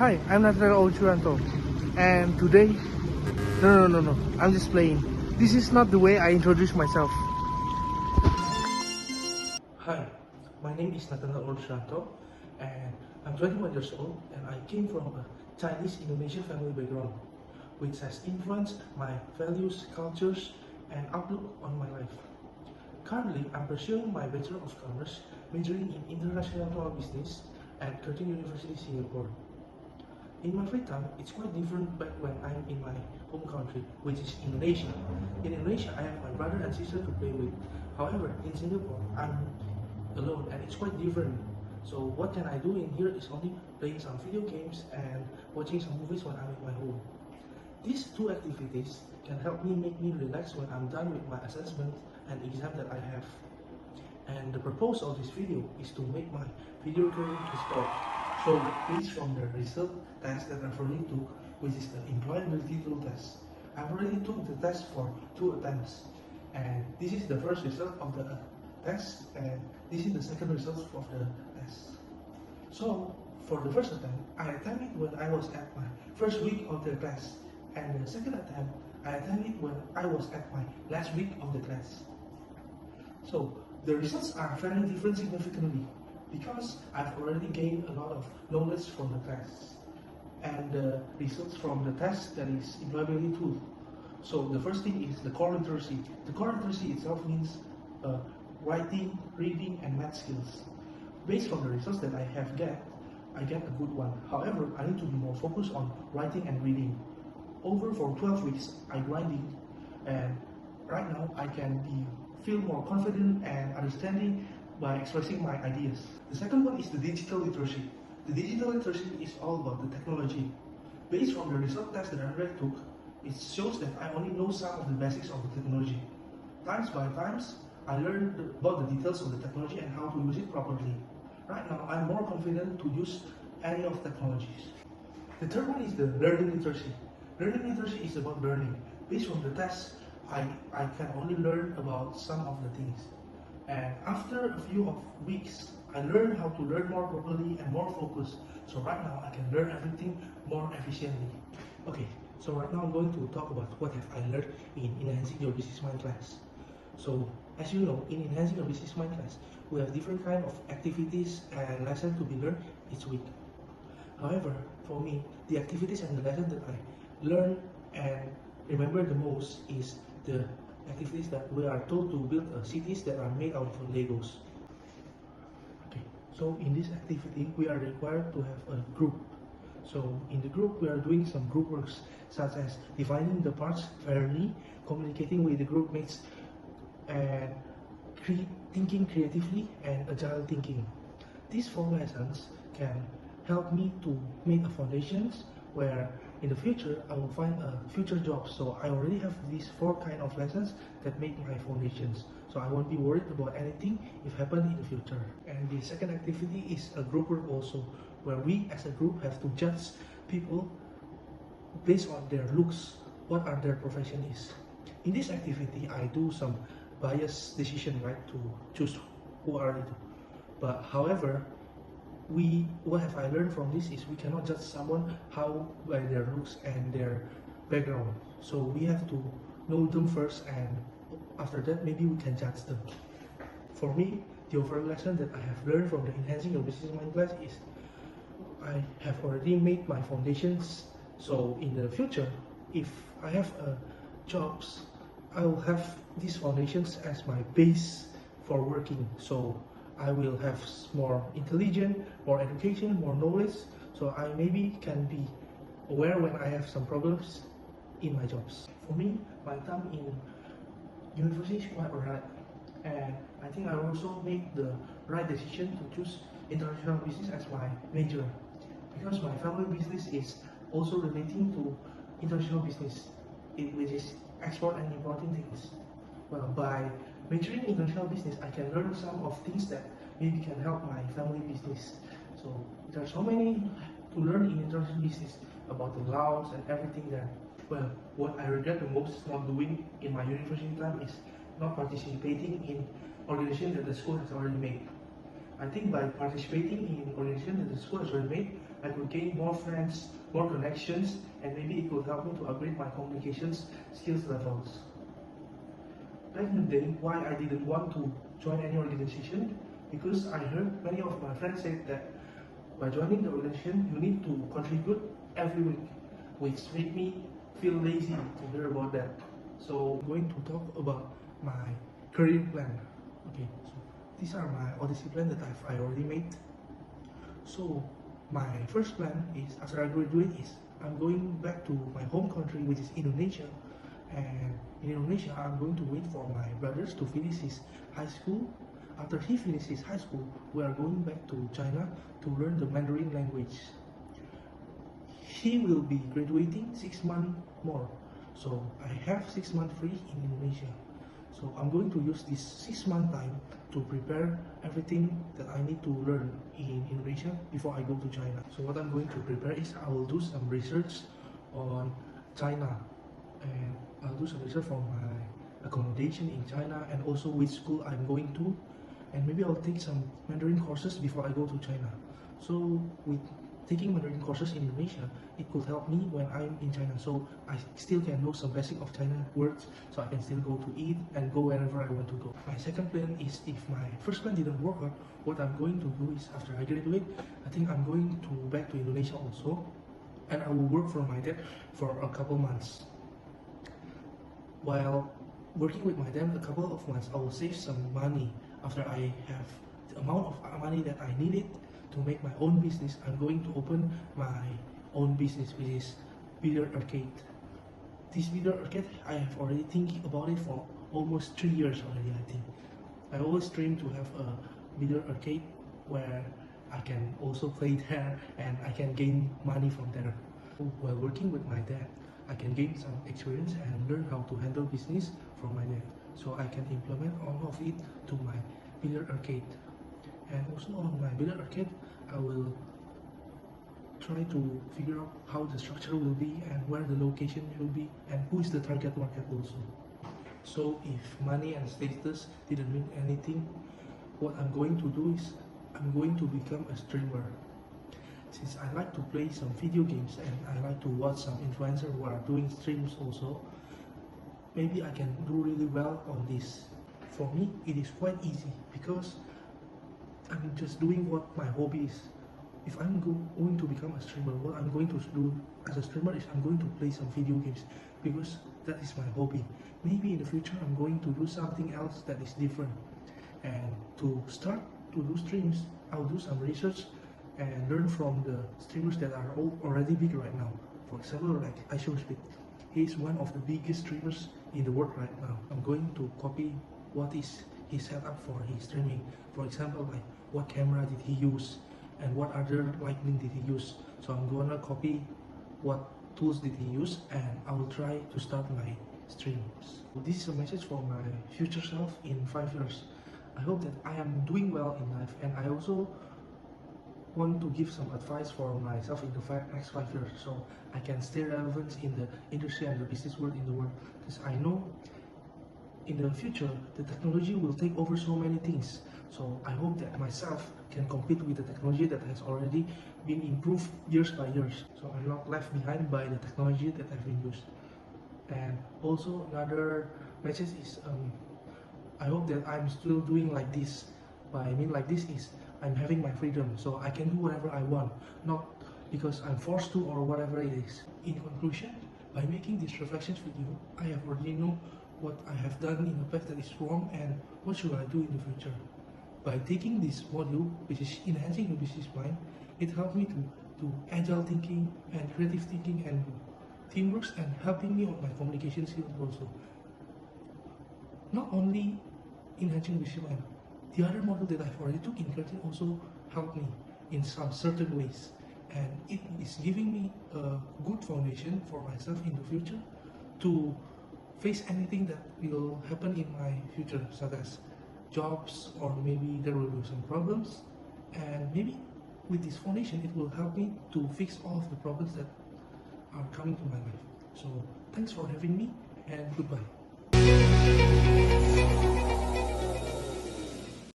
Hi, I'm Nathanael Owen SURIANTO, and today, no, I'm just playing. This is not the way I introduce myself. Hi, my name is Nathanael Owen SURIANTO, and I'm 21 years old, and I came from a Chinese-Indonesian family background, which has influenced my values, cultures, and outlook on my life. Currently, I'm pursuing my Bachelor of Commerce, majoring in International Business at Curtin University Singapore. In my free time, it's quite different back when I'm in my home country, which is Indonesia. In Indonesia, I have my brother and sister to play with. However, in Singapore, I'm alone and it's quite different. So what can I do in here is only playing some video games and watching some movies when I'm at my home. These two activities can help make me relax when I'm done with my assessment and exam that I have. And the purpose of this video is to make my video career sport. So based from the result test that I've already took, which is the employability tool test. I've already took the test for 2 attempts, and this is the first result of the test, and this is the second result of the test. So for the first attempt, I attempted when I was at my first week of the class, and the second attempt I attempted when I was at my last week of the class. So the results are very different significantly because I've already gained a lot of knowledge from the class and the results from the test, that is employability tool. So the first thing is the core literacy. The core literacy itself means writing, reading, and math skills. Based on the results that I get a good one. However, I need to be more focused on writing and reading. Over for 12 weeks, I grinding, and right now I can feel more confident and understanding by expressing my ideas. The second one is the digital literacy. The digital literacy is all about the technology. Based on the result test that I already took, it shows that I only know some of the basics of the technology. Times by times, I learned about the details of the technology and how to use it properly. Right now, I'm more confident to use any of technologies. The third one is the learning literacy. Learning literacy is about learning. Based on the test, I can only learn about some of the things. And after a few weeks, I learned how to learn more properly and more focused. So right now, I can learn everything more efficiently. Okay, so right now I'm going to talk about what have I learned in Enhancing Your Business Mind class. So as you know, in Enhancing Your Business Mind class, we have different kind of activities and lessons to be learned each week. However, for me, the activities and the lessons that I learn and remember the most is the activities that we are told to build cities that are made out of Legos. Okay, so in this activity, we are required to have a group. So in the group, we are doing some group works such as dividing the parts fairly, communicating with the group mates, and thinking creatively and agile thinking. These 4 lessons can help me to make a foundations where in the future I will find a future job. So I already have these 4 kind of lessons that make my foundations. So I won't be worried about anything if happen in the future. And the second activity is a group work also, where we as a group have to judge people based on their looks, what are their profession is. In this activity, I do some biased decision, right, to choose who are it. But however, what have I learned from this is we cannot judge someone by their looks and their background. So we have to know them first, and after that maybe we can judge them. For me, the overall lesson that I have learned from the Enhancing Your Business Mind class is I have already made my foundations. So in the future, if I have jobs, I will have these foundations as my base for working. So I will have more intelligence, more education, more knowledge, so I maybe can be aware when I have some problems in my jobs. For me, my time in university is quite alright, and I think I also made the right decision to choose international business as my major, because my family business is also relating to international business, which is export and importing things. Well, by majoring in international business, I can learn some of things that maybe can help my family business. So there are so many to learn in international business about the laws and everything there. Well, what I regret the most not doing in my university time is not participating in organizations that the school has already made. I think by participating in organizations that the school has already made, I could gain more friends, more connections, and maybe it could help me to upgrade my communications skills levels. Back in the day, why I didn't want to join any organization, because I heard many of my friends say that by joining the organization, you need to contribute every week, which made me feel lazy to hear about that. So I'm going to talk about my career plan. Okay, so these are my Odyssey plan that I already made. So my first plan is, after I graduate, is I'm going back to my home country, which is Indonesia. And in Indonesia, I'm going to wait for my brothers to finish his high school. After he finishes high school, we are going back to China to learn the Mandarin language. He will be graduating 6 months more. So I have 6 months free in Indonesia. So I'm going to use this 6 month time to prepare everything that I need to learn in Indonesia before I go to China. So what I'm going to prepare is I will do some research on China, and I'll do some research for my accommodation in China and also which school I'm going to, and maybe I'll take some Mandarin courses before I go to China. So with taking Mandarin courses in Indonesia, it could help me when I'm in China, so I still can know some basic of China words, so I can still go to eat and go wherever I want to go. My second plan is, if my first plan didn't work out, what I'm going to do is, after I graduate, I think I'm going to back to Indonesia also, and I will work for my dad for a couple months. While working with my dad a couple of months, I will save some money. After I have the amount of money that I needed to make my own business, I'm going to open my own business, which is billiard arcade. This billiard arcade, I have already thinking about it for almost 3 years already, I think. I always dream to have a billiard arcade where I can also play there and I can gain money from there. While working with my dad, I can gain some experience and learn how to handle business from my dad, so I can implement all of it to my billiard arcade. And also on my billiard arcade, I will try to figure out how the structure will be and where the location will be and who is the target market also. So if money and status didn't mean anything, what I'm going to do is I'm going to become a streamer. Since I like to play some video games and I like to watch some influencers who are doing streams also, maybe I can do really well on this. For me, it is quite easy because I'm just doing what my hobby is. If I'm going to become a streamer, what I'm going to do as a streamer is I'm going to play some video games, because that is my hobby. Maybe in the future I'm going to do something else that is different. And to start to do streams, I'll do some research and learn from the streamers that are already big right now. For example, like iShowSpeed. He is one of the biggest streamers in the world right now. I'm going to copy what is he set up for his streaming. For example, like what camera did he use and what other lighting did he use. So I'm gonna copy what tools did he use, and I will try to start my streams. This is a message for my future self in 5 years. I hope that I am doing well in life, and I also want to give some advice for myself in the next 5 years, so I can stay relevant in the industry and the business world in the world. Because I know in the future the technology will take over so many things, so I hope that myself can compete with the technology that has already been improved years by years, so I'm not left behind by the technology that have been used. And also another message is I hope that I'm still doing like this. What I mean like this is I'm having my freedom, so I can do whatever I want, not because I'm forced to or whatever it is. In conclusion, by making these reflections with you, I have already know what I have done in the past that is wrong and what should I do in the future. By taking this module, which is enhancing the business mind, it helped me to do agile thinking and creative thinking and teamwork, and helping me on my communication skills also. Not only enhancing the business mind, the other module that I've already took in Curtin also helped me in some certain ways, and it is giving me a good foundation for myself in the future to face anything that will happen in my future, such as jobs, or maybe there will be some problems, and maybe with this foundation it will help me to fix all of the problems that are coming to my life. So thanks for having me, and goodbye.